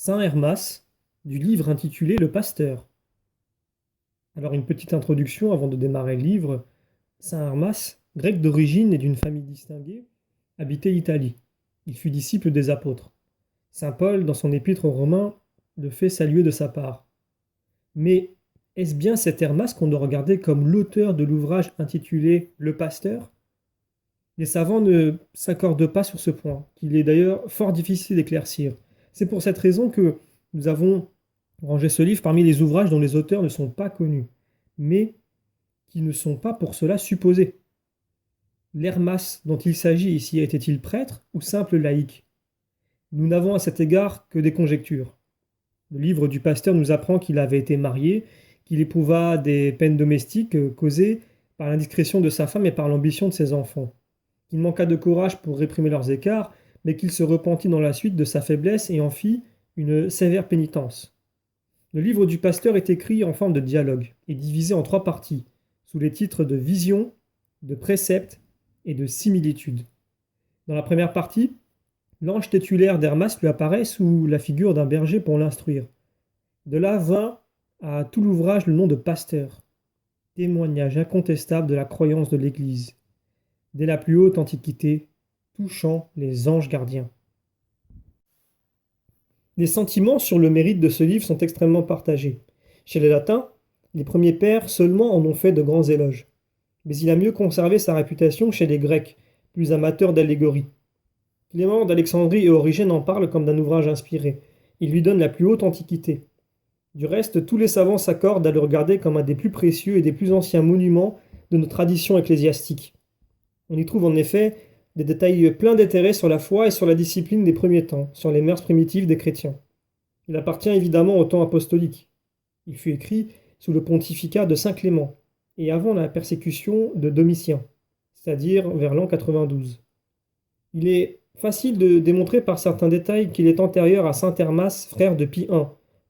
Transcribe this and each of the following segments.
Saint Hermas, du livre intitulé Le Pasteur. Alors une petite introduction avant de démarrer le livre. Saint Hermas, grec d'origine et d'une famille distinguée, habitait l'Italie. Il fut disciple des apôtres. Saint Paul, dans son épître aux Romains, le fait saluer de sa part. Mais est-ce bien cet Hermas qu'on doit regarder comme l'auteur de l'ouvrage intitulé Le Pasteur? Les savants ne s'accordent pas sur ce point, qu'il est d'ailleurs fort difficile d'éclaircir. C'est pour cette raison que nous avons rangé ce livre parmi les ouvrages dont les auteurs ne sont pas connus, mais qui ne sont pas pour cela supposés. L'Hermas dont il s'agit ici était-il prêtre ou simple laïc? Nous n'avons à cet égard que des conjectures. Le livre du pasteur nous apprend qu'il avait été marié, qu'il éprouva des peines domestiques causées par l'indiscrétion de sa femme et par l'ambition de ses enfants, qu'il manqua de courage pour réprimer leurs écarts, mais qu'il se repentit dans la suite de sa faiblesse et en fit une sévère pénitence. Le livre du pasteur est écrit en forme de dialogue et divisé en 3 parties, sous les titres de vision, de précepte et de similitude. Dans la première partie, l'ange tétulaire d'Hermas lui apparaît sous la figure d'un berger pour l'instruire. De là vint à tout l'ouvrage le nom de pasteur, témoignage incontestable de la croyance de l'Église, dès la plus haute antiquité, touchant les anges gardiens. Les sentiments sur le mérite de ce livre sont extrêmement partagés. Chez les latins, les premiers pères seulement en ont fait de grands éloges. Mais il a mieux conservé sa réputation chez les Grecs, plus amateurs d'allégories. Clément d'Alexandrie et Origène en parlent comme d'un ouvrage inspiré. Il lui donne la plus haute antiquité. Du reste, tous les savants s'accordent à le regarder comme un des plus précieux et des plus anciens monuments de nos traditions ecclésiastiques. On y trouve en effet des détails pleins d'intérêt sur la foi et sur la discipline des premiers temps, sur les mœurs primitives des chrétiens. Il appartient évidemment au temps apostolique. Il fut écrit sous le pontificat de Saint Clément et avant la persécution de Domitien, c'est-à-dire vers l'an 92. Il est facile de démontrer par certains détails qu'il est antérieur à saint Hermas, frère de Pie I,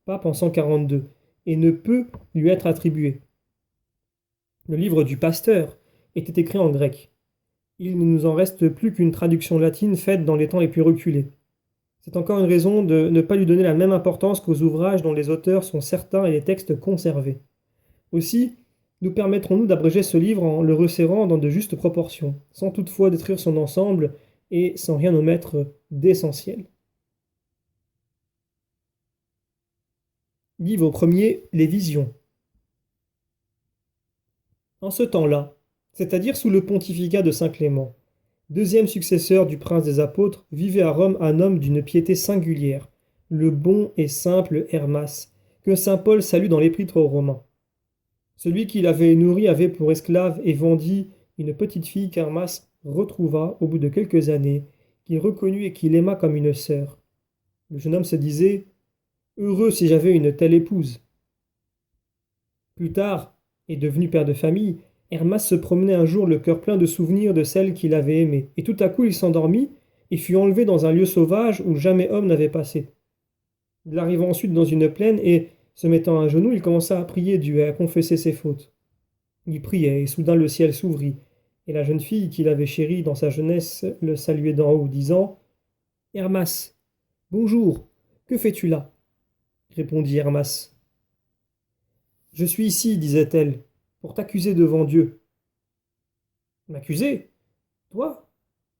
pape en 142, et ne peut lui être attribué. Le livre du pasteur était écrit en grec. Il ne nous en reste plus qu'une traduction latine faite dans les temps les plus reculés. C'est encore une raison de ne pas lui donner la même importance qu'aux ouvrages dont les auteurs sont certains et les textes conservés. Aussi, nous permettrons-nous d'abréger ce livre en le resserrant dans de justes proportions, sans toutefois détruire son ensemble et sans rien omettre d'essentiel. Livre premier, les visions. En ce temps-là, c'est-à-dire sous le pontificat de saint Clément, deuxième successeur du prince des apôtres, vivait à Rome un homme d'une piété singulière, le bon et simple Hermas, que saint Paul salue dans l'épître aux Romains. Celui qui l'avait nourri avait pour esclave et vendit une petite fille qu'Hermas retrouva au bout de quelques années, qu'il reconnut et qu'il aima comme une sœur. Le jeune homme se disait « Heureux si j'avais une telle épouse ». Plus tard, et devenu père de famille, Hermas se promenait un jour le cœur plein de souvenirs de celle qu'il avait aimée, et tout à coup il s'endormit et fut enlevé dans un lieu sauvage où jamais homme n'avait passé. Il arriva ensuite dans une plaine et, se mettant à genoux, il commença à prier Dieu et à confesser ses fautes. Il priait, et soudain le ciel s'ouvrit, et la jeune fille qu'il avait chérie dans sa jeunesse le saluait d'en haut, disant « Hermas, bonjour, que fais-tu là ?» répondit Hermas. « Je suis ici, disait-elle, pour t'accuser devant Dieu. »« M'accuser? Toi?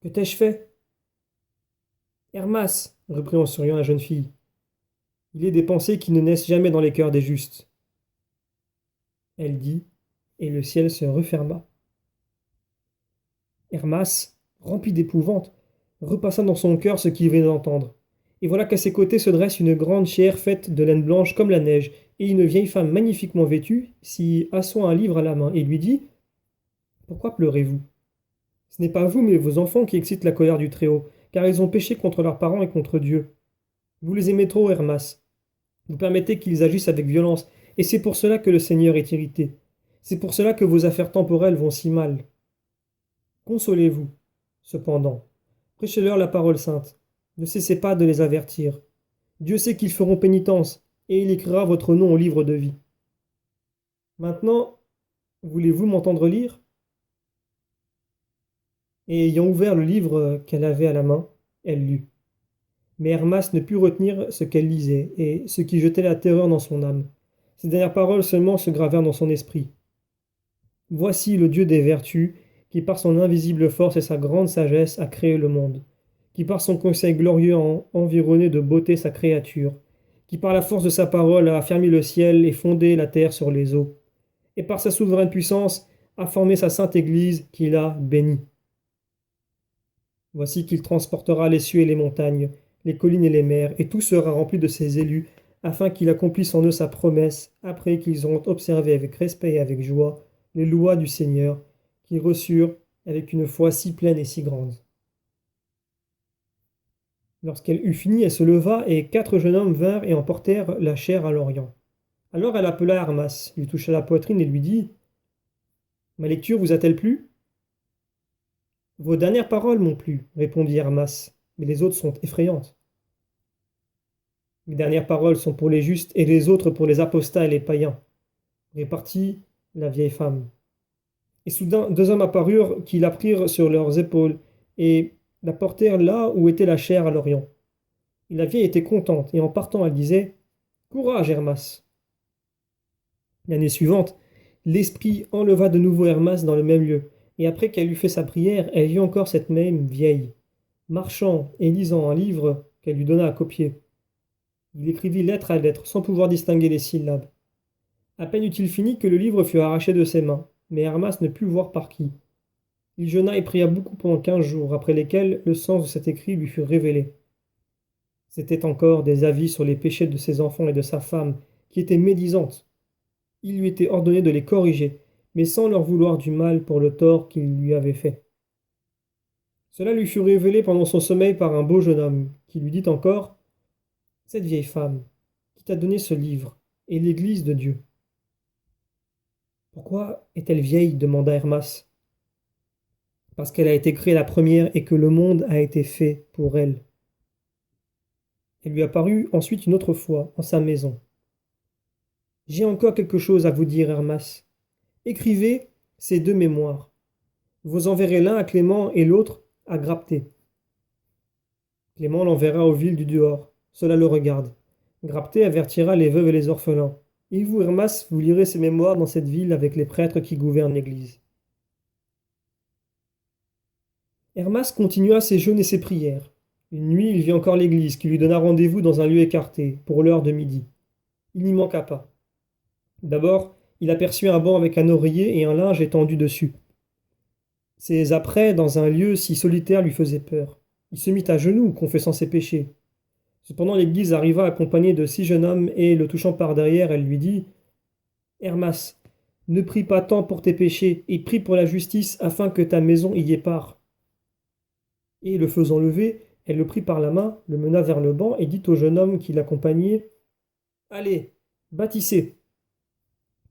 Que t'ai-je fait ?»« Hermas, reprit en souriant la jeune fille, il est des pensées qui ne naissent jamais dans les cœurs des justes. » Elle dit, et le ciel se referma. Hermas, rempli d'épouvante, repassa dans son cœur ce qu'il venait d'entendre. Et voilà qu'à ses côtés se dresse une grande chaire faite de laine blanche comme la neige, et une vieille femme magnifiquement vêtue s'y assoit un livre à la main et lui dit « Pourquoi pleurez-vous? Ce n'est pas vous, mais vos enfants qui excitent la colère du Très-Haut, car ils ont péché contre leurs parents et contre Dieu. Vous les aimez trop, Hermas. Vous permettez qu'ils agissent avec violence, et c'est pour cela que le Seigneur est irrité. C'est pour cela que vos affaires temporelles vont si mal. Consolez-vous, cependant. Prêchez-leur la parole sainte. Ne cessez pas de les avertir. Dieu sait qu'ils feront pénitence, et il écrira votre nom au livre de vie. Maintenant, voulez-vous m'entendre lire ?» Et ayant ouvert le livre qu'elle avait à la main, elle lut. Mais Hermas ne put retenir ce qu'elle lisait, et ce qui jetait la terreur dans son âme. Ces dernières paroles seulement se gravèrent dans son esprit. Voici le Dieu des vertus, qui par son invisible force et sa grande sagesse a créé le monde, qui par son conseil glorieux a environné de beauté sa créature, qui par la force de sa parole a affermi le ciel et fondé la terre sur les eaux, et par sa souveraine puissance a formé sa sainte Église qu'il a bénie. Voici qu'il transportera les cieux et les montagnes, les collines et les mers, et tout sera rempli de ses élus, afin qu'il accomplisse en eux sa promesse, après qu'ils auront observé avec respect et avec joie les lois du Seigneur, qu'ils reçurent avec une foi si pleine et si grande. Lorsqu'elle eut fini, elle se leva, et 4 jeunes hommes vinrent et emportèrent la chair à l'Orient. Alors elle appela Hermas, lui toucha la poitrine et lui dit: Ma lecture vous a-t-elle plu? Vos dernières paroles m'ont plu, répondit Hermas, mais les autres sont effrayantes. Mes dernières paroles sont pour les justes et les autres pour les apostats et les païens, répartit la vieille femme. Et soudain, 2 hommes apparurent qui la prirent sur leurs épaules et la portèrent là où était la chair à l'Orient. Et la vieille était contente, et en partant, elle disait: Courage, Hermas. L'année suivante, l'esprit enleva de nouveau Hermas dans le même lieu, et après qu'elle eut fait sa prière, elle vit encore cette même vieille, marchant et lisant un livre qu'elle lui donna à copier. Il écrivit lettre à lettre, sans pouvoir distinguer les syllabes. À peine eut-il fini que le livre fut arraché de ses mains, mais Hermas ne put voir par qui. Il jeûna et pria beaucoup pendant 15 jours, après lesquels le sens de cet écrit lui fut révélé. C'étaient encore des avis sur les péchés de ses enfants et de sa femme, qui étaient médisantes. Il lui était ordonné de les corriger, mais sans leur vouloir du mal pour le tort qu'ils lui avaient fait. Cela lui fut révélé pendant son sommeil par un beau jeune homme, qui lui dit encore: Cette vieille femme, qui t'a donné ce livre, est l'Église de Dieu. Pourquoi est-elle vieille? Demanda Hermas. Parce qu'elle a été créée la première et que le monde a été fait pour elle. Elle lui apparut ensuite une autre fois, en sa maison. J'ai encore quelque chose à vous dire, Hermas. Écrivez ces 2 mémoires. Vous enverrez l'un à Clément et l'autre à Grapté. Clément l'enverra aux villes du dehors. Cela le regarde. Grapté avertira les veuves et les orphelins. Et vous, Hermas, vous lirez ces mémoires dans cette ville avec les prêtres qui gouvernent l'Église. Hermas continua ses jeûnes et ses prières. Une nuit, il vit encore l'Église, qui lui donna rendez-vous dans un lieu écarté, pour l'heure de midi. Il n'y manqua pas. D'abord, il aperçut un banc avec un oreiller et un linge étendu dessus. Ces apprêts dans un lieu si solitaire lui faisaient peur. Il se mit à genoux, confessant ses péchés. Cependant, l'Église arriva accompagnée de 6 jeunes hommes et, le touchant par derrière, elle lui dit: Hermas, ne prie pas tant pour tes péchés, et prie pour la justice, afin que ta maison y ait part. Et, le faisant lever, elle le prit par la main, le mena vers le banc et dit au jeune homme qui l'accompagnait: Allez, bâtissez.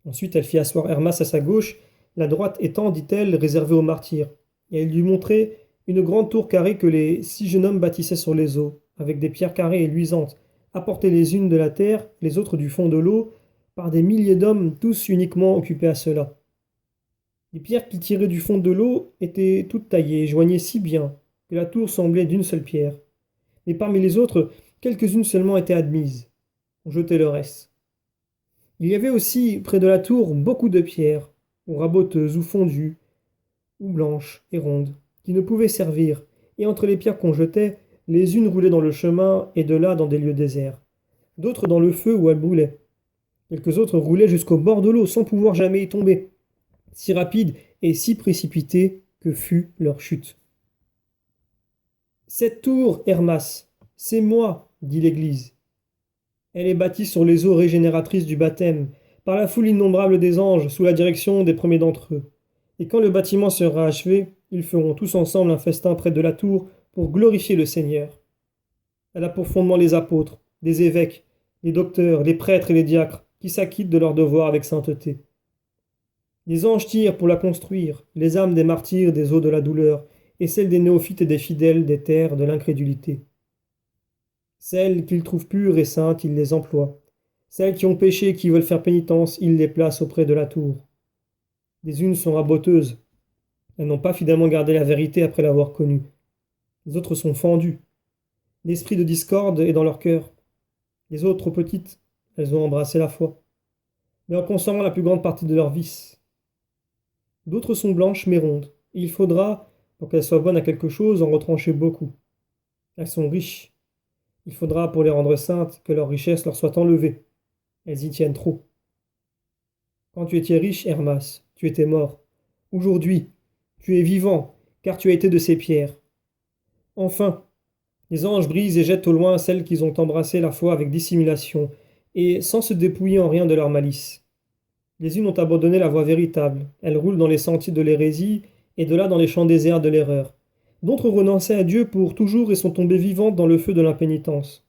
Ensuite, elle fit asseoir Hermas à sa gauche, la droite étant, dit-elle, réservée aux martyrs. Et elle lui montrait une grande tour carrée que les 6 jeunes hommes bâtissaient sur les eaux, avec des pierres carrées et luisantes, apportées les unes de la terre, les autres du fond de l'eau, par des milliers d'hommes, tous uniquement occupés à cela. Les pierres qu'ils tiraient du fond de l'eau étaient toutes taillées et joignaient si bien que la tour semblait d'une seule pierre. Mais parmi les autres, quelques-unes seulement étaient admises. On jetait le reste. Il y avait aussi, près de la tour, beaucoup de pierres, ou raboteuses, ou fondues, ou blanches et rondes, qui ne pouvaient servir, et entre les pierres qu'on jetait, les unes roulaient dans le chemin et de là dans des lieux déserts, d'autres dans le feu où elles brûlaient. Quelques autres roulaient jusqu'au bord de l'eau sans pouvoir jamais y tomber, si rapide et si précipitée que fut leur chute. Cette tour, Hermas, c'est moi, dit l'Église. Elle est bâtie sur les eaux régénératrices du baptême, par la foule innombrable des anges, sous la direction des premiers d'entre eux. Et quand le bâtiment sera achevé, ils feront tous ensemble un festin près de la tour pour glorifier le Seigneur. Elle a pour fondement les apôtres, les évêques, les docteurs, les prêtres et les diacres, qui s'acquittent de leur devoir avec sainteté. Les anges tirent pour la construire, les âmes des martyrs des eaux de la douleur, et celles des néophytes et des fidèles des terres de l'incrédulité. Celles qu'ils trouvent pures et saintes, ils les emploient. Celles qui ont péché et qui veulent faire pénitence, ils les placent auprès de la tour. Les unes sont raboteuses. Elles n'ont pas fidèlement gardé la vérité après l'avoir connue. Les autres sont fendues. L'esprit de discorde est dans leur cœur. Les autres, trop petites, elles ont embrassé la foi, mais en consommant la plus grande partie de leur vice. D'autres sont blanches mais rondes, et il faudra, pour qu'elles soient bonnes à quelque chose, en retrancher beaucoup. Elles sont riches. Il faudra, pour les rendre saintes, que leur richesse leur soit enlevée. Elles y tiennent trop. Quand tu étais riche, Hermas, tu étais mort. Aujourd'hui, tu es vivant, car tu as été de ces pierres. Enfin, les anges brisent et jettent au loin celles qu'ils ont embrassé la foi avec dissimulation, et sans se dépouiller en rien de leur malice. Les unes ont abandonné la voie véritable, elles roulent dans les sentiers de l'hérésie, et de là dans les champs déserts de l'erreur. D'autres ont renoncé à Dieu pour toujours et sont tombées vivantes dans le feu de l'impénitence.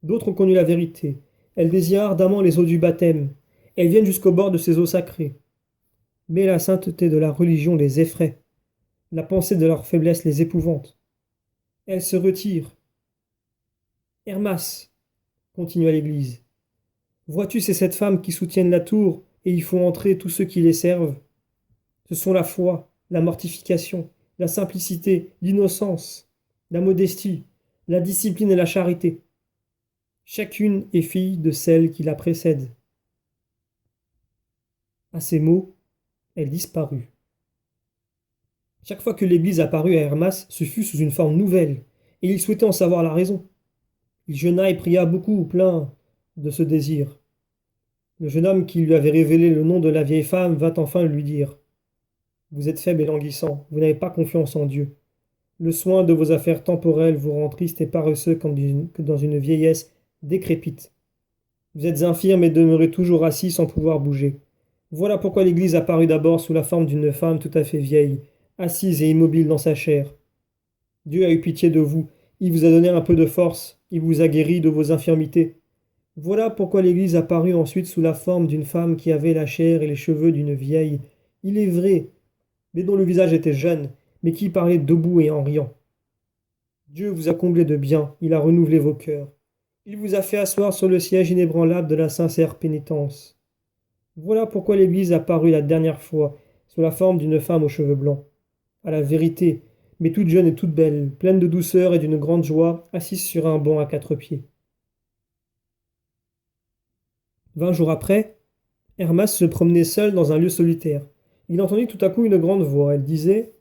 D'autres ont connu la vérité, elles désirent ardemment les eaux du baptême, elles viennent jusqu'au bord de ces eaux sacrées. Mais la sainteté de la religion les effraie, la pensée de leur faiblesse les épouvante. Elles se retirent. Hermas, continua l'Église, vois-tu ces sept femmes qui soutiennent la tour et y font entrer tous ceux qui les servent? Ce sont la foi, la mortification, la simplicité, l'innocence, la modestie, la discipline et la charité. Chacune est fille de celle qui la précède. À ces mots, elle disparut. Chaque fois que l'Église apparut à Hermas, ce fut sous une forme nouvelle, et il souhaitait en savoir la raison. Il jeûna et pria beaucoup, plein de ce désir. Le jeune homme qui lui avait révélé le nom de la vieille femme vint enfin lui dire: Vous êtes faible et languissant, vous n'avez pas confiance en Dieu. Le soin de vos affaires temporelles vous rend triste et paresseux comme dans une vieillesse décrépite. Vous êtes infirme et demeurez toujours assis sans pouvoir bouger. Voilà pourquoi l'Église apparut d'abord sous la forme d'une femme tout à fait vieille, assise et immobile dans sa chair. Dieu a eu pitié de vous, il vous a donné un peu de force, il vous a guéri de vos infirmités. Voilà pourquoi l'Église apparut ensuite sous la forme d'une femme qui avait la chair et les cheveux d'une vieille, il est vrai, mais dont le visage était jeune, mais qui parlait debout et en riant. Dieu vous a comblé de bien, il a renouvelé vos cœurs. Il vous a fait asseoir sur le siège inébranlable de la sincère pénitence. Voilà pourquoi l'Église apparut la dernière fois, sous la forme d'une femme aux cheveux blancs. À la vérité, mais toute jeune et toute belle, pleine de douceur et d'une grande joie, assise sur un banc à 4 pieds. 20 jours après, Hermas se promenait seul dans un lieu solitaire. Il entendit tout à coup une grande voix. Elle disait: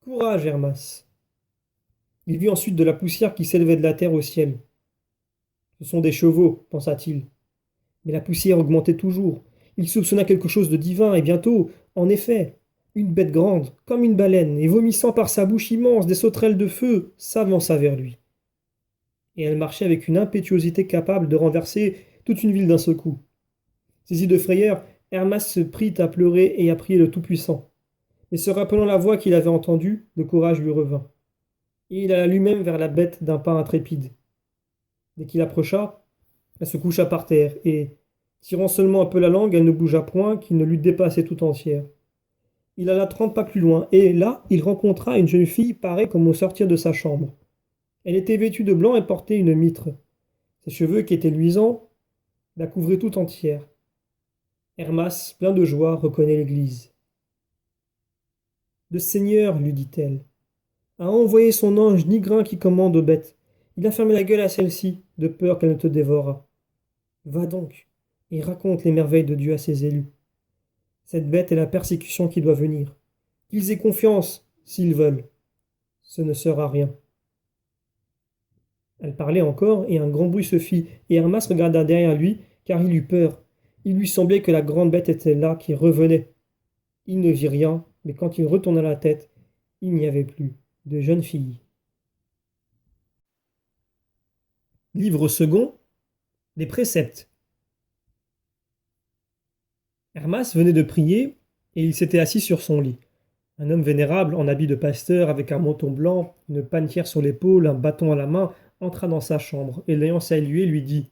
Courage, Hermas. Il vit ensuite de la poussière qui s'élevait de la terre au ciel. Ce sont des chevaux, pensa-t-il. Mais la poussière augmentait toujours. Il soupçonna quelque chose de divin, et bientôt, en effet, une bête grande, comme une baleine, et vomissant par sa bouche immense des sauterelles de feu, s'avança vers lui. Et elle marchait avec une impétuosité capable de renverser toute une ville d'un seul coup. Saisi de frayeur, Hermas se prit à pleurer et à prier le Tout-Puissant. Mais se rappelant la voix qu'il avait entendue, le courage lui revint. Et il alla lui-même vers la bête d'un pas intrépide. Dès qu'il approcha, elle se coucha par terre, et, tirant seulement un peu la langue, elle ne bougea point, qu'il ne l'eût dépassée tout entière. Il alla 30 pas plus loin, et là, il rencontra une jeune fille parée comme au sortir de sa chambre. Elle était vêtue de blanc et portait une mitre. Ses cheveux, qui étaient luisants, la couvraient tout entière. Hermas, plein de joie, reconnaît l'Église. Le Seigneur, lui dit-elle, a envoyé son ange Nigrin qui commande aux bêtes. Il a fermé la gueule à celle-ci, de peur qu'elle ne te dévorât. Va donc, et raconte les merveilles de Dieu à ses élus. Cette bête est la persécution qui doit venir. Qu'ils aient confiance, s'ils veulent. Ce ne sera rien. Elle parlait encore, et un grand bruit se fit, et Hermas regarda derrière lui, car il eut peur. Il lui semblait que la grande bête était là, qui revenait. Il ne vit rien, mais quand il retourna la tête, il n'y avait plus de jeune fille. Livre second, les préceptes. Hermas venait de prier, et il s'était assis sur son lit. Un homme vénérable, en habit de pasteur, avec un manteau blanc, une panière sur l'épaule, un bâton à la main, entra dans sa chambre, et l'ayant salué, lui dit: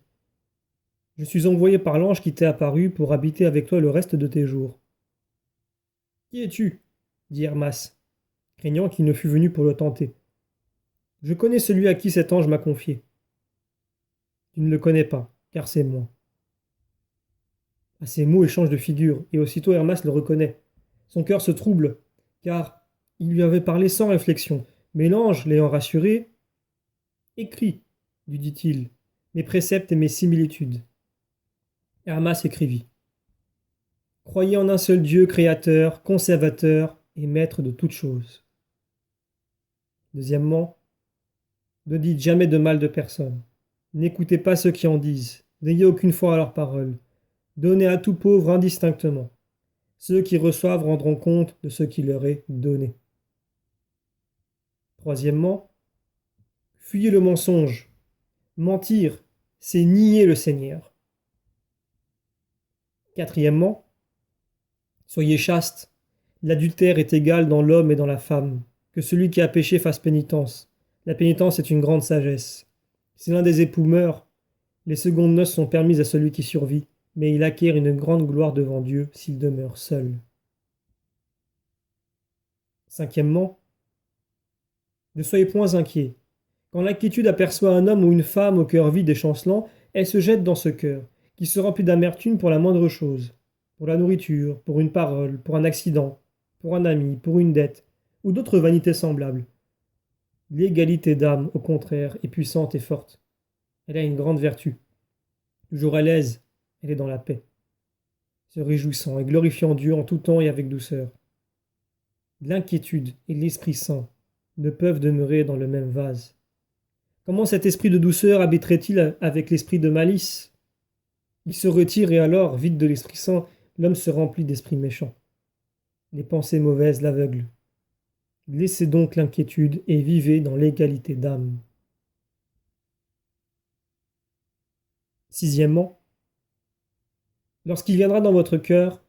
Je suis envoyé par l'ange qui t'est apparu pour habiter avec toi le reste de tes jours. Qui es-tu? Dit Hermas, craignant qu'il ne fût venu pour le tenter. Je connais celui à qui cet ange m'a confié. Tu ne le connais pas, car c'est moi. À ces mots, il change de figure, et aussitôt Hermas le reconnaît. Son cœur se trouble, car il lui avait parlé sans réflexion, mais l'ange, l'ayant rassuré, Écris, lui dit-il, mes préceptes et mes similitudes. Hermas écrivit. Croyez en un seul Dieu créateur, conservateur et maître de toutes choses. Deuxièmement, ne dites jamais de mal de personne. N'écoutez pas ceux qui en disent. N'ayez aucune foi à leurs paroles. Donnez à tout pauvre indistinctement. Ceux qui reçoivent rendront compte de ce qui leur est donné. Troisièmement, fuyez le mensonge. Mentir, c'est nier le Seigneur. Quatrièmement, soyez chaste. L'adultère est égal dans l'homme et dans la femme. Que celui qui a péché fasse pénitence. La pénitence est une grande sagesse. Si l'un des époux meurt, les secondes noces sont permises à celui qui survit, mais il acquiert une grande gloire devant Dieu s'il demeure seul. Cinquièmement, ne soyez point inquiets. Quand l'inquiétude aperçoit un homme ou une femme au cœur vide et chancelant, elle se jette dans ce cœur, qui se remplit d'amertume pour la moindre chose, pour la nourriture, pour une parole, pour un accident, pour un ami, pour une dette, ou d'autres vanités semblables. L'égalité d'âme, au contraire, est puissante et forte. Elle a une grande vertu. Toujours à l'aise, elle est dans la paix, se réjouissant et glorifiant Dieu en tout temps et avec douceur. L'inquiétude et l'Esprit Saint ne peuvent demeurer dans le même vase. Comment cet esprit de douceur habiterait-il avec l'esprit de malice? Il se retire et alors, vide de l'Esprit Saint, l'homme se remplit d'esprits méchants. Les pensées mauvaises l'aveuglent. Laissez donc l'inquiétude et vivez dans l'égalité d'âme. Sixièmement, lorsqu'il viendra dans votre cœur,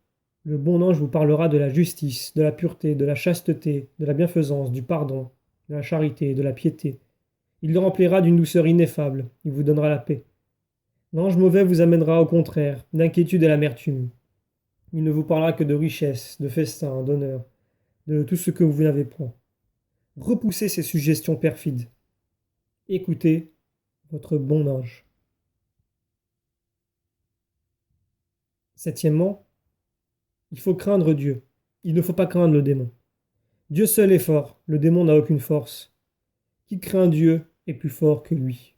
le bon ange vous parlera de la justice, de la pureté, de la chasteté, de la bienfaisance, du pardon, de la charité, de la piété. Il le remplira d'une douceur ineffable, il vous donnera la paix. L'ange mauvais vous amènera au contraire d'inquiétude et l'amertume. Il ne vous parlera que de richesse, de festin, d'honneur, de tout ce que vous n'avez point. Repoussez ces suggestions perfides. Écoutez votre bon ange. Septièmement, il faut craindre Dieu. Il ne faut pas craindre le démon. Dieu seul est fort, le démon n'a aucune force. Qui craint Dieu est plus fort que lui.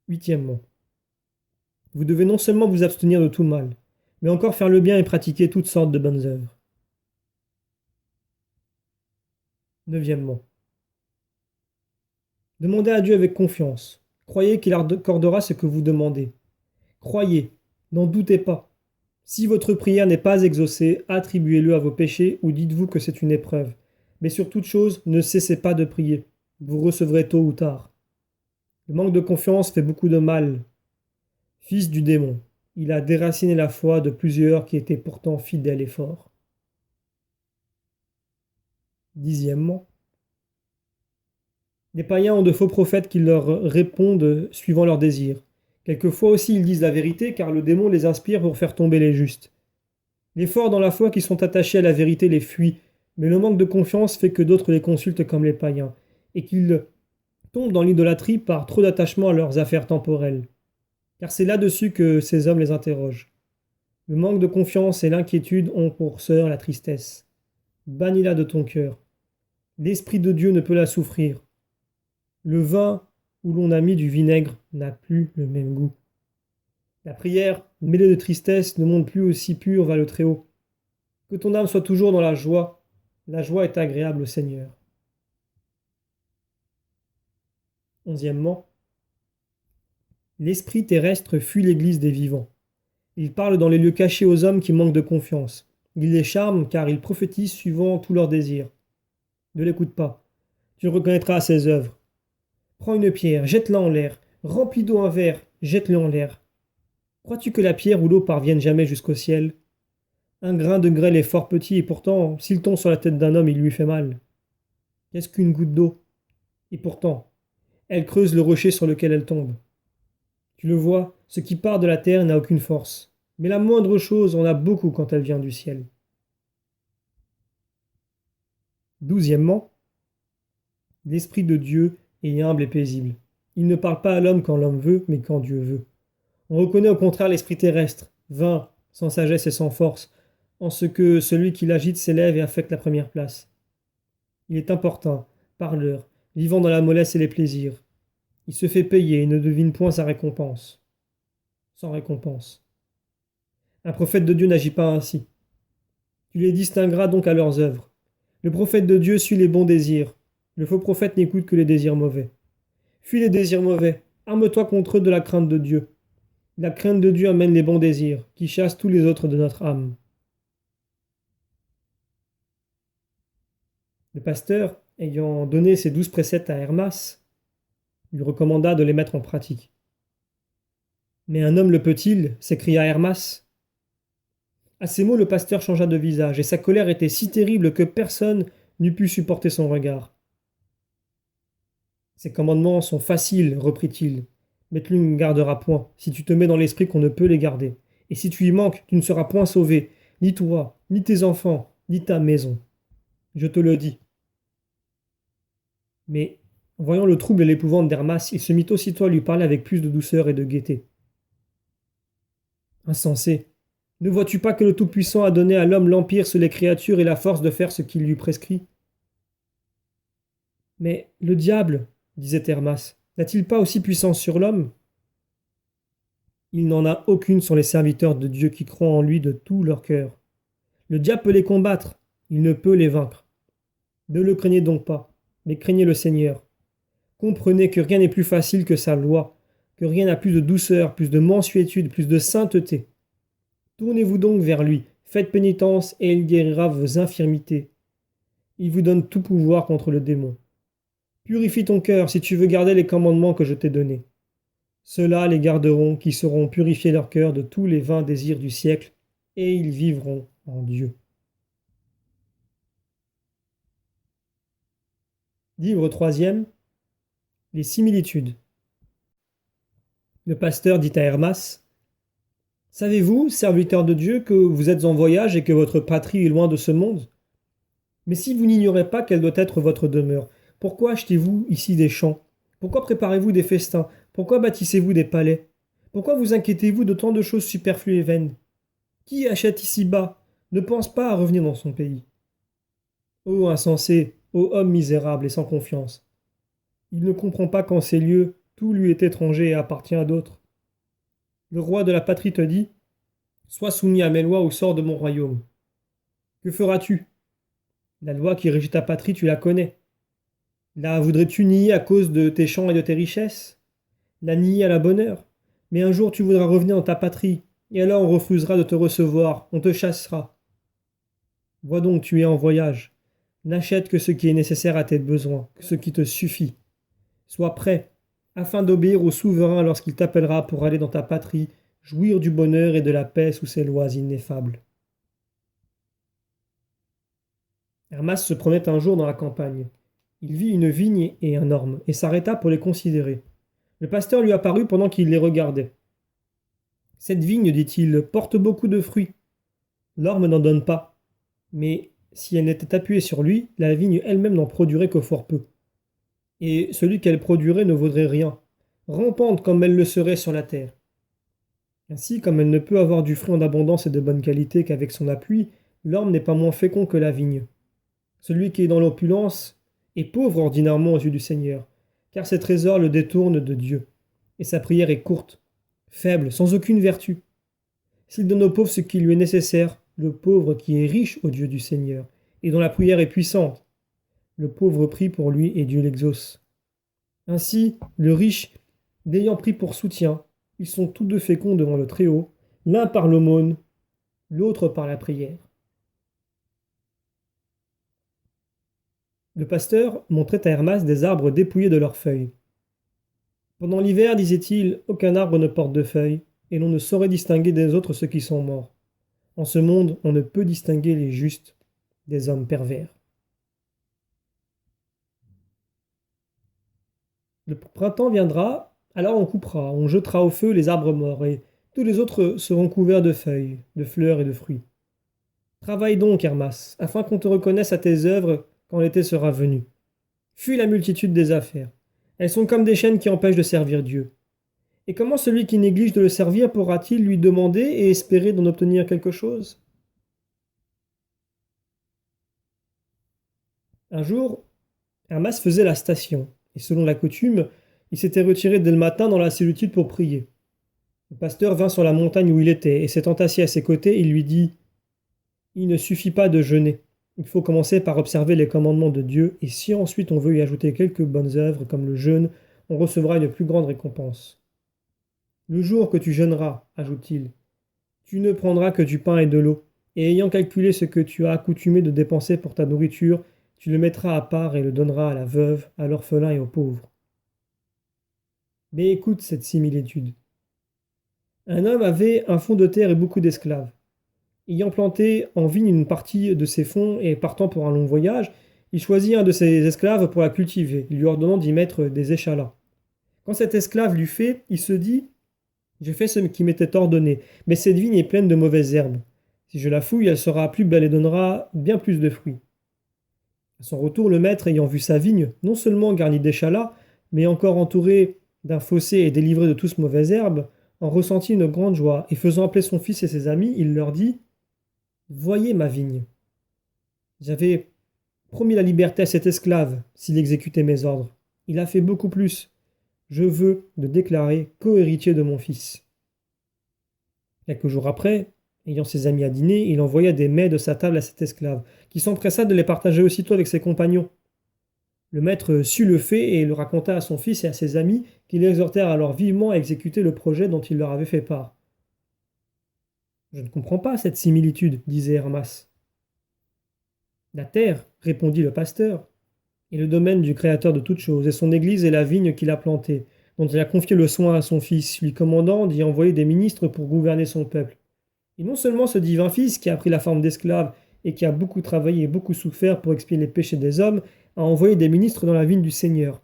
Huitièmement, vous devez non seulement vous abstenir de tout mal, mais encore faire le bien et pratiquer toutes sortes de bonnes œuvres. Neuvièmement, demandez à Dieu avec confiance. Croyez qu'il accordera ce que vous demandez. Croyez, n'en doutez pas. Si votre prière n'est pas exaucée, attribuez-le à vos péchés ou dites-vous que c'est une épreuve. Mais sur toute chose, ne cessez pas de prier. Vous recevrez tôt ou tard. Le manque de confiance fait beaucoup de mal. Fils du démon, il a déraciné la foi de plusieurs qui étaient pourtant fidèles et forts. Dixièmement, les païens ont de faux prophètes qui leur répondent suivant leurs désirs. Quelquefois aussi ils disent la vérité car le démon les inspire pour faire tomber les justes. Les forts dans la foi qui sont attachés à la vérité les fuient, mais le manque de confiance fait que d'autres les consultent comme les païens, et qu'ils tombent dans l'idolâtrie par trop d'attachement à leurs affaires temporelles. Car c'est là-dessus que ces hommes les interrogent. Le manque de confiance et l'inquiétude ont pour sœur la tristesse. Bannis-la de ton cœur. L'Esprit de Dieu ne peut la souffrir. Le vin où l'on a mis du vinaigre n'a plus le même goût. La prière, mêlée de tristesse, ne monte plus aussi pure vers le Très-Haut. Que ton âme soit toujours dans la joie. La joie est agréable au Seigneur. Onzièmement, l'esprit terrestre fuit l'église des vivants. Il parle dans les lieux cachés aux hommes qui manquent de confiance. Il les charme car il prophétise suivant tous leurs désirs. Ne l'écoute pas. Tu le reconnaîtras à ses œuvres. Prends une pierre, jette-la en l'air. Remplis d'eau un verre, jette-le en l'air. Crois-tu que la pierre ou l'eau parviennent jamais jusqu'au ciel? Un grain de grêle est fort petit et pourtant, s'il tombe sur la tête d'un homme, il lui fait mal. Qu'est-ce qu'une goutte d'eau? Et pourtant, elle creuse le rocher sur lequel elle tombe. Tu le vois, ce qui part de la terre n'a aucune force. Mais la moindre chose en a beaucoup quand elle vient du ciel. Douzièmement, l'Esprit de Dieu est humble et paisible. Il ne parle pas à l'homme quand l'homme veut, mais quand Dieu veut. On reconnaît au contraire l'esprit terrestre, vain, sans sagesse et sans force, en ce que celui qui l'agite s'élève et affecte la première place. Il est importun, parleur, vivant dans la mollesse et les plaisirs. Il se fait payer et ne devine point sa récompense. Sans récompense. Un prophète de Dieu n'agit pas ainsi. Tu les distingueras donc à leurs œuvres. Le prophète de Dieu suit les bons désirs. Le faux prophète n'écoute que les désirs mauvais. Fuis les désirs mauvais. Arme-toi contre eux de la crainte de Dieu. La crainte de Dieu amène les bons désirs, qui chassent tous les autres de notre âme. Le pasteur, ayant donné ces 12 préceptes à Hermas, lui recommanda de les mettre en pratique. Mais un homme le peut-il s'écria Hermas. À ces mots, le pasteur changea de visage, et sa colère était si terrible que personne n'eût pu supporter son regard. Ces commandements sont faciles, reprit-il, mais tu ne garderas point, si tu te mets dans l'esprit qu'on ne peut les garder. Et si tu y manques, tu ne seras point sauvé, ni toi, ni tes enfants, ni ta maison. Je te le dis. Mais, voyant le trouble et l'épouvante d'Hermas, il se mit aussitôt à lui parler avec plus de douceur et de gaieté. Insensé, ne vois-tu pas que le Tout-Puissant a donné à l'homme l'empire sur les créatures et la force de faire ce qu'il lui prescrit? Mais le diable, disait Hermas, n'a-t-il pas aussi puissance sur l'homme? Il n'en a aucune sur les serviteurs de Dieu qui croient en lui de tout leur cœur. Le diable peut les combattre, il ne peut les vaincre. Ne le craignez donc pas, mais craignez le Seigneur. Comprenez que rien n'est plus facile que sa loi, que rien n'a plus de douceur, plus de mansuétude, plus de sainteté. Tournez-vous donc vers lui, faites pénitence et il guérira vos infirmités. Il vous donne tout pouvoir contre le démon. Purifie ton cœur si tu veux garder les commandements que je t'ai donnés. Ceux-là les garderont qui sauront purifier leur cœur de tous les vains désirs du siècle, et ils vivront en Dieu. Livre troisième. Les similitudes. Le pasteur dit à Hermas, « Savez-vous, serviteur de Dieu, que vous êtes en voyage et que votre patrie est loin de ce monde? Mais si vous n'ignorez pas quelle doit être votre demeure, pourquoi achetez-vous ici des champs? Pourquoi préparez-vous des festins? Pourquoi bâtissez-vous des palais? Pourquoi vous inquiétez-vous de tant de choses superflues et vaines? Qui achète ici-bas ne pense pas à revenir dans son pays. Ô insensé, ô homme misérable et sans confiance! Il ne comprend pas qu'en ces lieux, tout lui est étranger et appartient à d'autres. Le roi de la patrie te dit, sois soumis à mes lois ou sors de mon royaume. Que feras-tu? La loi qui régit ta patrie, tu la connais. La voudrais-tu nier à cause de tes champs et de tes richesses? La nier à la bonne heure? Mais un jour tu voudras revenir dans ta patrie, et alors on refusera de te recevoir, on te chassera. Vois donc, tu es en voyage. N'achète que ce qui est nécessaire à tes besoins, que ce qui te suffit. Sois prêt, afin d'obéir au souverain lorsqu'il t'appellera pour aller dans ta patrie, jouir du bonheur et de la paix sous ses lois ineffables. Hermas se promenait un jour dans la campagne. Il vit une vigne et un orme, et s'arrêta pour les considérer. Le pasteur lui apparut pendant qu'il les regardait. Cette vigne, dit-il, porte beaucoup de fruits. L'orme n'en donne pas. Mais si elle n'était appuyée sur lui, la vigne elle-même n'en produirait que fort peu. Et celui qu'elle produirait ne vaudrait rien, rampante comme elle le serait sur la terre. Ainsi, comme elle ne peut avoir du fruit en abondance et de bonne qualité qu'avec son appui, l'orme n'est pas moins fécond que la vigne. Celui qui est dans l'opulence est pauvre ordinairement aux yeux du Seigneur, car ses trésors le détournent de Dieu, et sa prière est courte, faible, sans aucune vertu. S'il donne au pauvre ce qui lui est nécessaire, le pauvre qui est riche aux yeux du Seigneur, et dont la prière est puissante, le pauvre prie pour lui et Dieu l'exauce. Ainsi, le riche, l'ayant pris pour soutien, ils sont tous deux féconds devant le Très-Haut, l'un par l'aumône, l'autre par la prière. Le pasteur montrait à Hermas des arbres dépouillés de leurs feuilles. Pendant l'hiver, disait-il, aucun arbre ne porte de feuilles, et l'on ne saurait distinguer des autres ceux qui sont morts. En ce monde, on ne peut distinguer les justes des hommes pervers. Le printemps viendra, alors on coupera, on jettera au feu les arbres morts, et tous les autres seront couverts de feuilles, de fleurs et de fruits. Travaille donc, Hermas, afin qu'on te reconnaisse à tes œuvres quand l'été sera venu. Fuis la multitude des affaires. Elles sont comme des chaînes qui empêchent de servir Dieu. Et comment celui qui néglige de le servir pourra-t-il lui demander et espérer d'en obtenir quelque chose? Un jour, Hermas faisait la station, et selon la coutume, il s'était retiré dès le matin dans la solitude pour prier. Le pasteur vint sur la montagne où il était, et s'étant assis à ses côtés, il lui dit: Il ne suffit pas de jeûner. Il faut commencer par observer les commandements de Dieu, et si ensuite on veut y ajouter quelques bonnes œuvres comme le jeûne, on recevra une plus grande récompense. Le jour que tu jeûneras, ajoute-t-il, tu ne prendras que du pain et de l'eau, et ayant calculé ce que tu as accoutumé de dépenser pour ta nourriture, tu le mettras à part et le donneras à la veuve, à l'orphelin et aux pauvres. Mais écoute cette similitude. Un homme avait un fonds de terre et beaucoup d'esclaves. Ayant planté en vigne une partie de ses fonds et partant pour un long voyage, il choisit un de ses esclaves pour la cultiver, lui ordonnant d'y mettre des échalas. Quand cet esclave l'eut fait, il se dit: J'ai fait ce qui m'était ordonné, mais cette vigne est pleine de mauvaises herbes. Si je la fouille, elle sera plus belle et donnera bien plus de fruits. À son retour, le maître, ayant vu sa vigne, non seulement garnie d'échalas, mais encore entourée d'un fossé et délivrée de toutes mauvaises herbes, en ressentit une grande joie, et faisant appeler son fils et ses amis, il leur dit: Voyez ma vigne. J'avais promis la liberté à cet esclave s'il exécutait mes ordres. Il a fait beaucoup plus. Je veux le déclarer co-héritier de mon fils. Quelques jours après, ayant ses amis à dîner, il envoya des mets de sa table à cet esclave, qui s'empressa de les partager aussitôt avec ses compagnons. Le maître sut le fait et le raconta à son fils et à ses amis, qui l'exhortèrent alors vivement à exécuter le projet dont il leur avait fait part. Je ne comprends pas cette similitude, disait Hermas. La terre, répondit le pasteur, est le domaine du Créateur de toutes choses, et son Église est la vigne qu'il a plantée, dont il a confié le soin à son Fils, lui commandant d'y envoyer des ministres pour gouverner son peuple. Et non seulement ce divin Fils, qui a pris la forme d'esclave et qui a beaucoup travaillé et beaucoup souffert pour expier les péchés des hommes, a envoyé des ministres dans la vigne du Seigneur.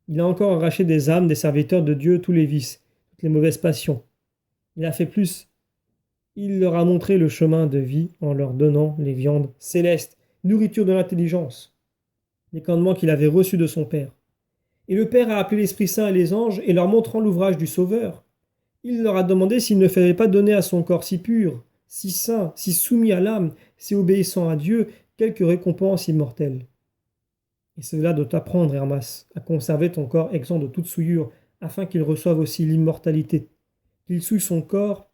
Il a encore arraché des âmes des serviteurs de Dieu tous les vices, toutes les mauvaises passions. Il a fait plus. Il leur a montré le chemin de vie en leur donnant les viandes célestes, nourriture de l'intelligence, les commandements qu'il avait reçus de son Père. Et le Père a appelé l'Esprit Saint et les anges, et leur montrant l'ouvrage du Sauveur, il leur a demandé s'il ne fallait pas donner à son corps si pur, si saint, si soumis à l'âme, si obéissant à Dieu, quelque récompense immortelle. Et cela doit t'apprendre, Hermas, à conserver ton corps exempt de toute souillure, afin qu'il reçoive aussi l'immortalité. Qu'il souille son corps,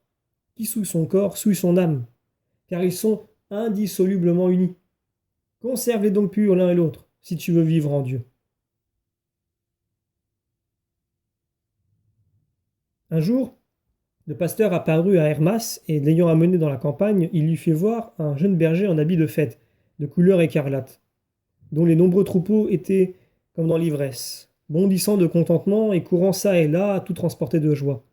qui souille son corps, souille son âme, car ils sont indissolublement unis. Conserve-les donc purs l'un et l'autre, si tu veux vivre en Dieu. Un jour, le pasteur apparut à Hermas, et l'ayant amené dans la campagne, il lui fit voir un jeune berger en habit de fête, de couleur écarlate, dont les nombreux troupeaux étaient comme dans l'ivresse, bondissant de contentement et courant çà et là, tout transportés de joie.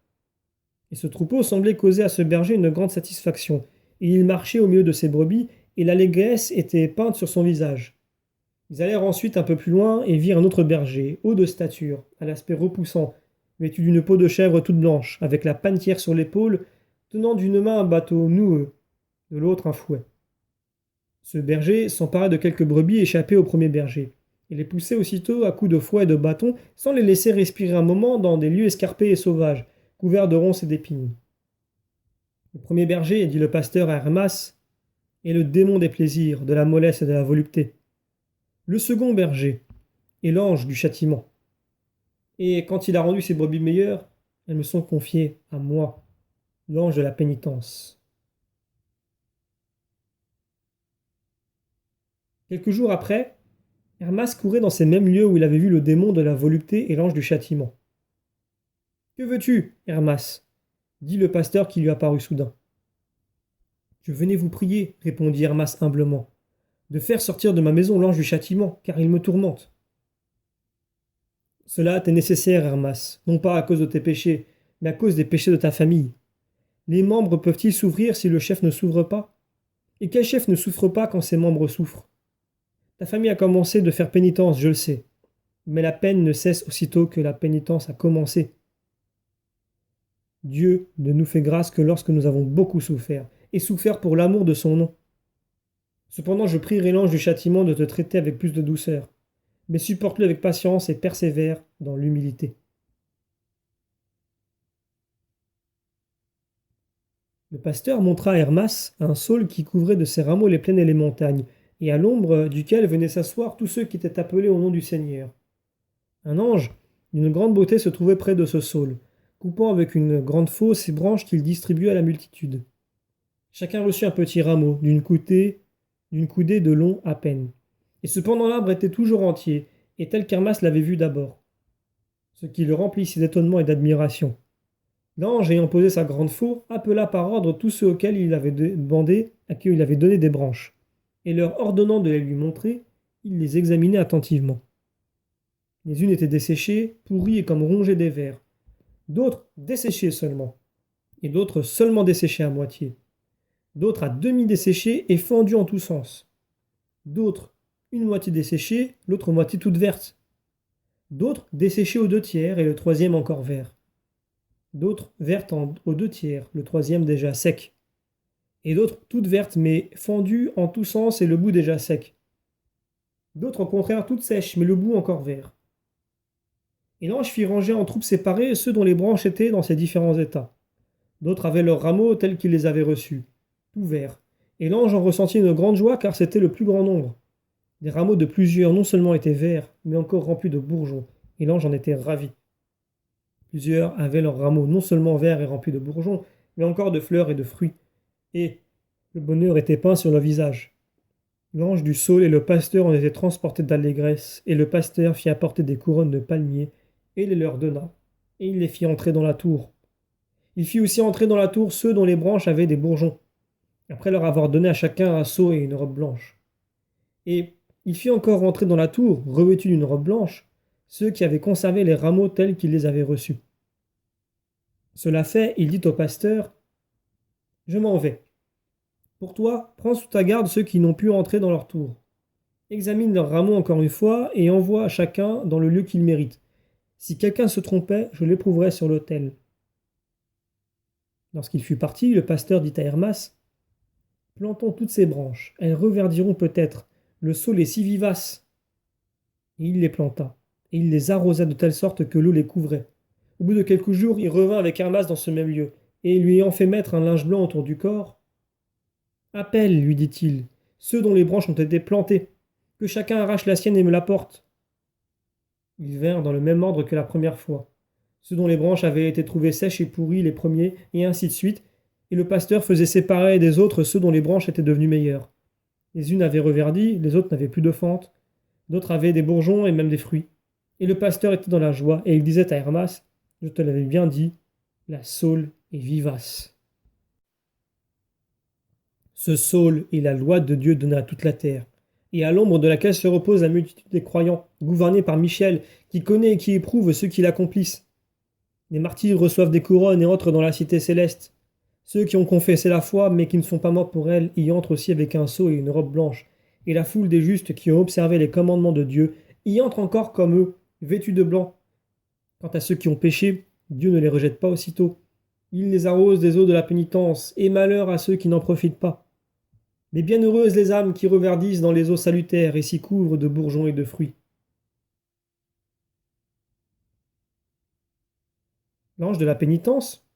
Et ce troupeau semblait causer à ce berger une grande satisfaction, et il marchait au milieu de ses brebis, et l'allégresse était peinte sur son visage. Ils allèrent ensuite un peu plus loin et virent un autre berger, haut de stature, à l'aspect repoussant, vêtu d'une peau de chèvre toute blanche, avec la panetière sur l'épaule, tenant d'une main un bateau noueux, de l'autre un fouet. Ce berger s'empara de quelques brebis échappées au premier berger, et les poussait aussitôt à coups de fouet et de bâton, sans les laisser respirer un moment dans des lieux escarpés et sauvages, couverts de ronces et d'épines. Le premier berger, dit le pasteur à Hermas, est le démon des plaisirs, de la mollesse et de la volupté. Le second berger est l'ange du châtiment. Et quand il a rendu ses brebis meilleures, elles me sont confiées à moi, l'ange de la pénitence. Quelques jours après, Hermas courait dans ces mêmes lieux où il avait vu le démon de la volupté et l'ange du châtiment. Que veux-tu, Hermas dit le pasteur qui lui apparut soudain. Je venais vous prier, répondit Hermas humblement, de faire sortir de ma maison l'ange du châtiment, car il me tourmente. Cela t'est nécessaire, Hermas, non pas à cause de tes péchés, mais à cause des péchés de ta famille. Les membres peuvent-ils s'ouvrir si le chef ne s'ouvre pas? Et quel chef ne souffre pas quand ses membres souffrent? Ta famille a commencé de faire pénitence, je le sais, mais la peine ne cesse aussitôt que la pénitence a commencé. Dieu ne nous fait grâce que lorsque nous avons beaucoup souffert, et souffert pour l'amour de son nom. Cependant, je prierai l'ange du châtiment de te traiter avec plus de douceur, mais supporte-le avec patience et persévère dans l'humilité. Le pasteur montra à Hermas un saule qui couvrait de ses rameaux les plaines et les montagnes, et à l'ombre duquel venaient s'asseoir tous ceux qui étaient appelés au nom du Seigneur. Un ange d'une grande beauté se trouvait près de ce saule, coupant avec une grande faux ses branches qu'il distribuait à la multitude. Chacun reçut un petit rameau, d'une coudée de long à peine. Et cependant l'arbre était toujours entier, et tel qu'Hermas l'avait vu d'abord, ce qui le remplissait d'étonnement et d'admiration. L'ange, ayant posé sa grande faux, appela par ordre tous ceux auxquels il avait demandé, à qui il avait donné des branches, et leur ordonnant de les lui montrer, il les examinait attentivement. Les unes étaient desséchées, pourries et comme rongées des vers, d'autres desséchées seulement, et d'autres seulement desséchées à moitié, d'autres à demi desséchées et fendues en tous sens, d'autres une moitié desséchée, l'autre moitié toute verte, d'autres desséchées aux deux tiers et le troisième encore vert, d'autres vertes aux deux tiers, le troisième déjà sec, et d'autres toutes vertes mais fendues en tous sens et le bout déjà sec, d'autres au contraire toutes sèches mais le bout encore vert. Et l'ange fit ranger en troupes séparées ceux dont les branches étaient dans ces différents états. D'autres avaient leurs rameaux tels qu'ils les avaient reçus, tout verts. Et l'ange en ressentit une grande joie car c'était le plus grand nombre. Des rameaux de plusieurs non seulement étaient verts, mais encore remplis de bourgeons, et l'ange en était ravi. Plusieurs avaient leurs rameaux non seulement verts et remplis de bourgeons, mais encore de fleurs et de fruits. Et le bonheur était peint sur leur visage. L'ange du saule et le pasteur en étaient transportés d'allégresse, et le pasteur fit apporter des couronnes de palmiers, et les leur donna, et il les fit entrer dans la tour. Il fit aussi entrer dans la tour ceux dont les branches avaient des bourgeons, après leur avoir donné à chacun un seau et une robe blanche. Et il fit encore entrer dans la tour, revêtus d'une robe blanche, ceux qui avaient conservé les rameaux tels qu'ils les avaient reçus. Cela fait, il dit au pasteur, « Je m'en vais. Pour toi, prends sous ta garde ceux qui n'ont pu entrer dans leur tour. Examine leurs rameaux encore une fois et envoie à chacun dans le lieu qu'il mérite. Si quelqu'un se trompait, je l'éprouverai sur l'autel. » Lorsqu'il fut parti, le pasteur dit à Hermas, « Plantons toutes ces branches, elles reverdiront peut-être, le saule est si vivace. » Et il les planta, et il les arrosa de telle sorte que l'eau les couvrait. Au bout de quelques jours, il revint avec Hermas dans ce même lieu, et lui ayant fait mettre un linge blanc autour du corps, « Appelle, lui dit-il, ceux dont les branches ont été plantées, que chacun arrache la sienne et me l'apporte. » Ils vinrent dans le même ordre que la première fois. Ceux dont les branches avaient été trouvées sèches et pourries les premiers, et ainsi de suite, et le pasteur faisait séparer des autres ceux dont les branches étaient devenues meilleures. Les unes avaient reverdi, les autres n'avaient plus de fente, d'autres avaient des bourgeons et même des fruits. Et le pasteur était dans la joie, et il disait à Hermas, « Je te l'avais bien dit, la saule est vivace. » Ce saule est la loi de Dieu donnée à toute la terre, et à l'ombre de laquelle se repose la multitude des croyants, gouvernés par Michel, qui connaît et qui éprouve ceux qui l'accomplissent. Les martyrs reçoivent des couronnes et entrent dans la cité céleste. Ceux qui ont confessé la foi, mais qui ne sont pas morts pour elle, y entrent aussi avec un sceau et une robe blanche. Et la foule des justes qui ont observé les commandements de Dieu y entre encore comme eux, vêtus de blanc. Quant à ceux qui ont péché, Dieu ne les rejette pas aussitôt. Il les arrose des eaux de la pénitence, et malheur à ceux qui n'en profitent pas. Mais bienheureuses les âmes qui reverdissent dans les eaux salutaires et s'y couvrent de bourgeons et de fruits. L'ange de la pénitence,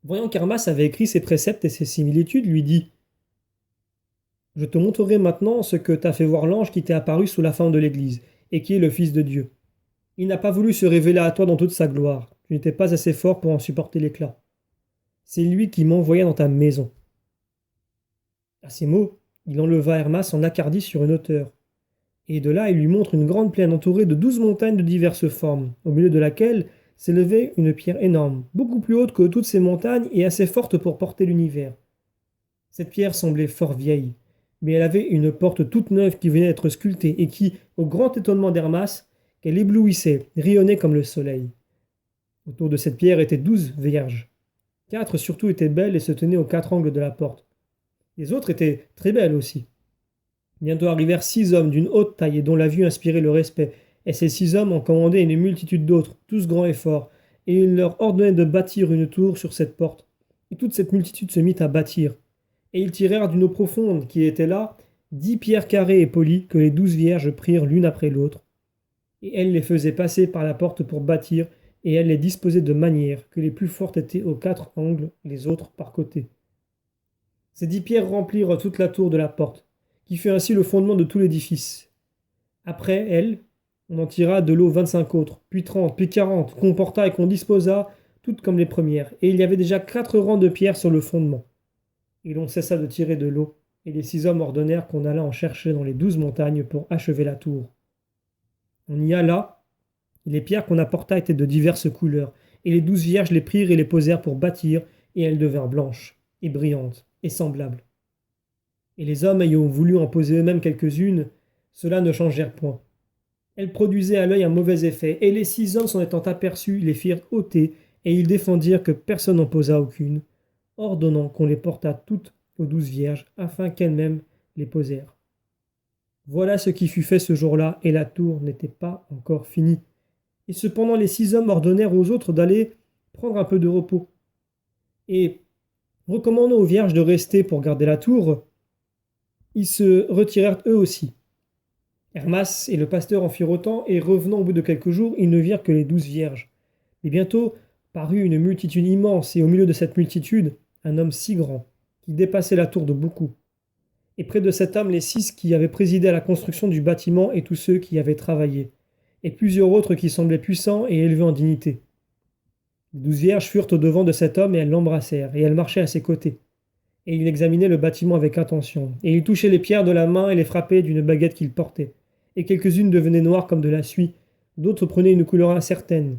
voyant qu'Hermas avait écrit ses préceptes et ses similitudes, lui dit, « Je te montrerai maintenant ce que t'a fait voir l'ange qui t'est apparu sous la forme de l'Église, et qui est le Fils de Dieu. Il n'a pas voulu se révéler à toi dans toute sa gloire. Tu n'étais pas assez fort pour en supporter l'éclat. C'est lui qui m'envoya dans ta maison. » À ces mots, il enleva Hermas en Acardie sur une hauteur. Et de là, il lui montre une grande plaine entourée de 12 montagnes de diverses formes, au milieu de laquelle s'élevait une pierre énorme, beaucoup plus haute que toutes ces montagnes et assez forte pour porter l'univers. Cette pierre semblait fort vieille, mais elle avait une porte toute neuve qui venait d'être sculptée et qui, au grand étonnement d'Hermas, qu'elle éblouissait, rayonnait comme le soleil. Autour de cette pierre étaient 12 vierges. 4 surtout étaient belles et se tenaient aux 4 angles de la porte. Les autres étaient très belles aussi. Bientôt arrivèrent 6 hommes d'une haute taille et dont la vue inspirait le respect, et ces 6 hommes en commandaient une multitude d'autres, tous grands et forts, et il leur ordonnait de bâtir une tour sur cette porte. Et toute cette multitude se mit à bâtir. Et ils tirèrent d'une eau profonde qui était là 10 pierres carrées et polies que les 12 vierges prirent l'une après l'autre. Et elles les faisaient passer par la porte pour bâtir, et elles les disposaient de manière que les plus fortes étaient aux 4 angles, les autres par côté. Ces 10 pierres remplirent toute la tour de la porte, qui fut ainsi le fondement de tout l'édifice. Après elle, on en tira de l'eau 25 autres, puis 30, puis 40, qu'on porta et qu'on disposa, toutes comme les premières, et il y avait déjà 4 rangs de pierres sur le fondement. Et l'on cessa de tirer de l'eau, et les 6 hommes ordonnèrent qu'on allât en chercher dans les 12 montagnes pour achever la tour. On y alla, et les pierres qu'on apporta étaient de diverses couleurs, et les 12 vierges les prirent et les posèrent pour bâtir, et elles devinrent blanches, et brillantes, et semblables. Et les hommes ayant voulu en poser eux-mêmes quelques-unes, cela ne changèrent point. Elles produisaient à l'œil un mauvais effet, et les 6 hommes s'en étant aperçus les firent ôter, et ils défendirent que personne n'en posa aucune, ordonnant qu'on les portât toutes aux 12 vierges, afin qu'elles-mêmes les posèrent. Voilà ce qui fut fait ce jour-là, et la tour n'était pas encore finie. Et cependant les 6 hommes ordonnèrent aux autres d'aller prendre un peu de repos. Et, recommandant aux vierges de rester pour garder la tour, ils se retirèrent eux aussi. Hermas et le pasteur en firent autant, et revenant au bout de quelques jours, ils ne virent que les 12 vierges. Et bientôt parut une multitude immense, et au milieu de cette multitude, un homme si grand, qui dépassait la tour de beaucoup. Et près de cet homme, les 6 qui avaient présidé à la construction du bâtiment et tous ceux qui y avaient travaillé, et plusieurs autres qui semblaient puissants et élevés en dignité. Les 12 vierges furent au-devant de cet homme, et elles l'embrassèrent, et elles marchaient à ses côtés. Et il examinait le bâtiment avec attention, et il touchait les pierres de la main et les frappait d'une baguette qu'il portait. Et quelques-unes devenaient noires comme de la suie, d'autres prenaient une couleur incertaine,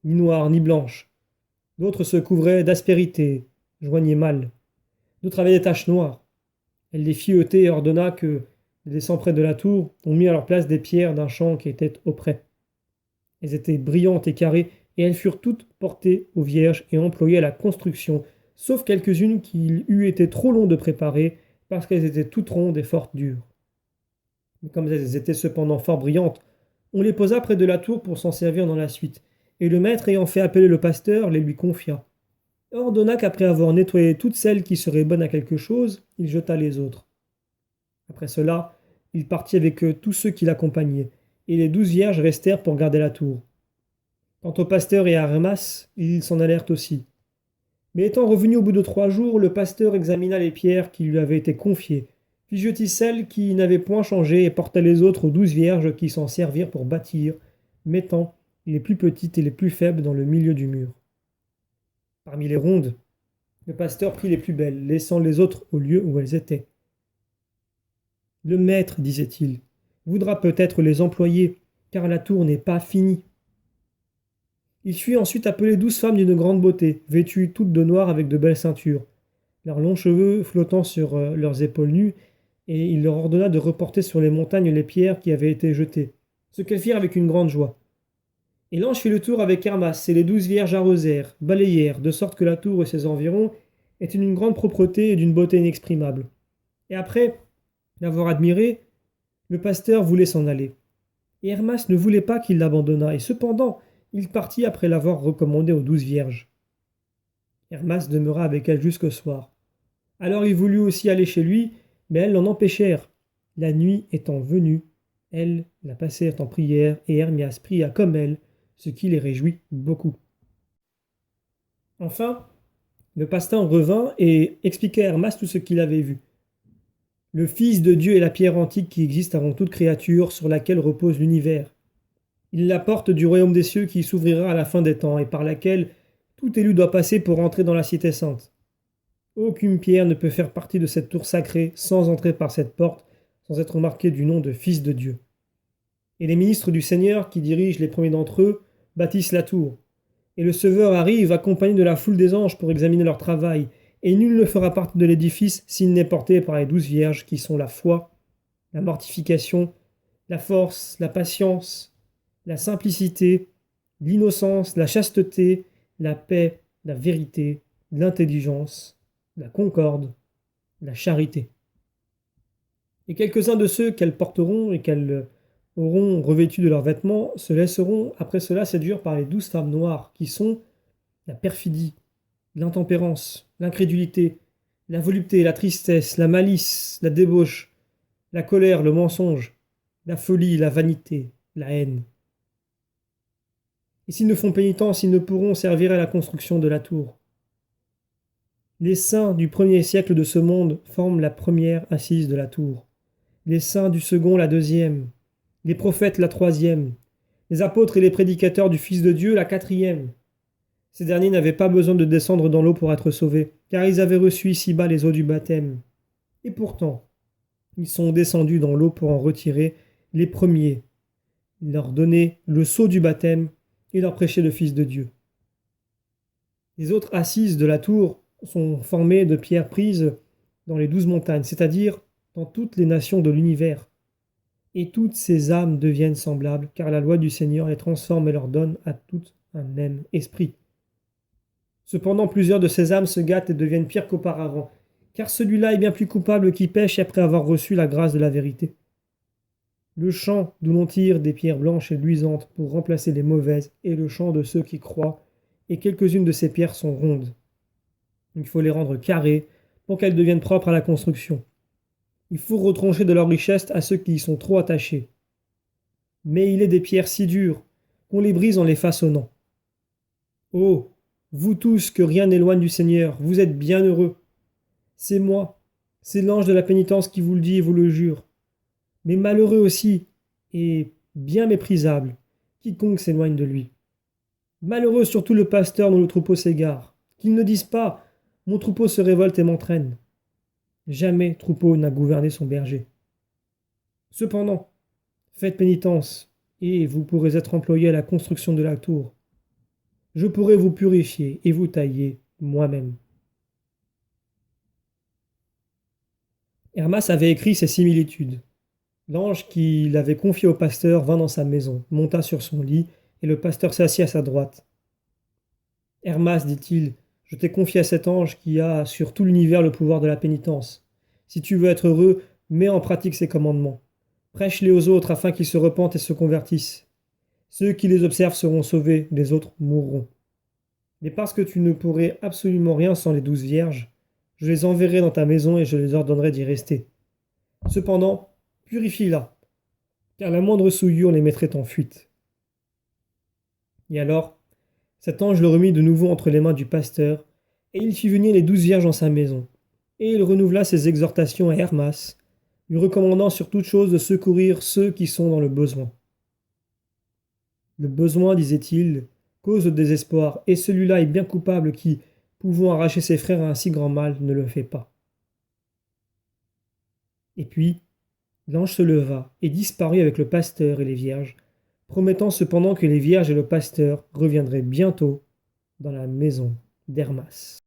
ni noire ni blanche. D'autres se couvraient d'aspérité, joignaient mal. D'autres avaient des taches noires. Elle les fit ôter et ordonna que, descendant près de la tour, on mit à leur place des pierres d'un champ qui était auprès. Elles étaient brillantes et carrées, et elles furent toutes portées aux vierges et employées à la construction, sauf quelques-unes qu'il eût été trop long de préparer, parce qu'elles étaient toutes rondes et fort dures. Mais comme elles étaient cependant fort brillantes, on les posa près de la tour pour s'en servir dans la suite, et le maître ayant fait appeler le pasteur, les lui confia. Ordonna qu'après avoir nettoyé toutes celles qui seraient bonnes à quelque chose, il jeta les autres. Après cela, il partit avec tous ceux qui l'accompagnaient, et les 12 vierges restèrent pour garder la tour. Quant au pasteur et à Hermas, ils s'en allèrent aussi. Mais étant revenu au bout de 3 jours, le pasteur examina les pierres qui lui avaient été confiées, puis jetit celles qui n'avaient point changé et porta les autres aux 12 vierges qui s'en servirent pour bâtir, mettant les plus petites et les plus faibles dans le milieu du mur. Parmi les rondes, le pasteur prit les plus belles, laissant les autres au lieu où elles étaient. Le maître, disait-il, voudra peut-être les employer, car la tour n'est pas finie. Il fit ensuite appeler 12 femmes d'une grande beauté, vêtues toutes de noir avec de belles ceintures, leurs longs cheveux flottant sur leurs épaules nues, et il leur ordonna de reporter sur les montagnes les pierres qui avaient été jetées, ce qu'elles firent avec une grande joie. Et l'ange fit le tour avec Hermas, et les 12 vierges arrosèrent, balayèrent, de sorte que la tour et ses environs étaient d'une grande propreté et d'une beauté inexprimable. Et après l'avoir admiré, le pasteur voulait s'en aller. Et Hermas ne voulait pas qu'il l'abandonnât, et cependant, il partit après l'avoir recommandé aux 12 vierges. Hermas demeura avec elles jusqu'au soir. Alors il voulut aussi aller chez lui, mais elles l'en empêchèrent. La nuit étant venue, elles la passèrent en prière, et Hermas pria comme elles, ce qui les réjouit beaucoup. Enfin, le pasteur revint et expliqua à Hermas tout ce qu'il avait vu. Le Fils de Dieu est la pierre antique qui existe avant toute créature sur laquelle repose l'univers. Il est la porte du royaume des cieux qui s'ouvrira à la fin des temps et par laquelle tout élu doit passer pour entrer dans la cité sainte. Aucune pierre ne peut faire partie de cette tour sacrée sans entrer par cette porte, sans être marquée du nom de Fils de Dieu. Et les ministres du Seigneur, qui dirigent les premiers d'entre eux, bâtissent la tour. Et le Sauveur arrive accompagné de la foule des anges pour examiner leur travail, et nul ne fera partie de l'édifice s'il n'est porté par les 12 vierges qui sont la foi, la mortification, la force, la patience, la simplicité, l'innocence, la chasteté, la paix, la vérité, l'intelligence, la concorde, la charité. Et quelques-uns de ceux qu'elles porteront et qu'elles auront revêtus de leurs vêtements se laisseront après cela séduire par les 12 femmes noires qui sont la perfidie, l'intempérance, l'incrédulité, la volupté, la tristesse, la malice, la débauche, la colère, le mensonge, la folie, la vanité, la haine. Et s'ils ne font pénitence, ils ne pourront servir à la construction de la tour. Les saints du premier siècle de ce monde forment la première assise de la tour. les saints du second la deuxième, les prophètes la troisième, les apôtres et les prédicateurs du Fils de Dieu la quatrième. Ces derniers n'avaient pas besoin de descendre dans l'eau pour être sauvés, car ils avaient reçu ici-bas les eaux du baptême. Et pourtant, ils sont descendus dans l'eau pour en retirer les premiers, leur donner le sceau du baptême et leur prêcher le Fils de Dieu. Les autres assises de la tour sont formées de pierres prises dans les 12 montagnes, c'est-à-dire dans toutes les nations de l'univers. Et toutes ces âmes deviennent semblables, car la loi du Seigneur les transforme et leur donne à toutes un même esprit. Cependant, plusieurs de ces âmes se gâtent et deviennent pires qu'auparavant, car celui-là est bien plus coupable qui pêche après avoir reçu la grâce de la vérité. Le champ d'où l'on tire des pierres blanches et luisantes pour remplacer les mauvaises est le champ de ceux qui croient, et quelques-unes de ces pierres sont rondes. Il faut les rendre carrées pour qu'elles deviennent propres à la construction. Il faut retrancher de leur richesse à ceux qui y sont trop attachés. Mais il est des pierres si dures qu'on les brise en les façonnant. Oh, vous tous que rien n'éloigne du Seigneur, vous êtes bien heureux. C'est moi, c'est l'ange de la pénitence qui vous le dit et vous le jure. Mais malheureux aussi, et bien méprisable, quiconque s'éloigne de lui. Malheureux surtout le pasteur dont le troupeau s'égare, qu'il ne dise pas « Mon troupeau se révolte et m'entraîne ». Jamais troupeau n'a gouverné son berger. Cependant, faites pénitence, et vous pourrez être employé à la construction de la tour. Je pourrai vous purifier et vous tailler moi-même. Hermas avait écrit ces similitudes. L'ange qui l'avait confié au pasteur vint dans sa maison, monta sur son lit, et le pasteur s'assit à sa droite. Hermas, dit-il, je t'ai confié à cet ange qui a sur tout l'univers le pouvoir de la pénitence. Si tu veux être heureux, mets en pratique ses commandements. Prêche-les aux autres afin qu'ils se repentent et se convertissent. Ceux qui les observent seront sauvés, les autres mourront. Mais parce que tu ne pourrais absolument rien sans les 12 vierges, je les enverrai dans ta maison et je les ordonnerai d'y rester. Cependant, purifie-la, car la moindre souillure les mettrait en fuite. Et alors, cet ange le remit de nouveau entre les mains du pasteur, et il fit venir les 12 vierges dans sa maison. Et il renouvela ses exhortations à Hermas, lui recommandant sur toute chose de secourir ceux qui sont dans le besoin. Le besoin, disait-il, cause le désespoir, et celui-là est bien coupable qui, pouvant arracher ses frères à un si grand mal, ne le fait pas. Et puis, l'ange se leva et disparut avec le pasteur et les vierges, promettant cependant que les vierges et le pasteur reviendraient bientôt dans la maison d'Hermas.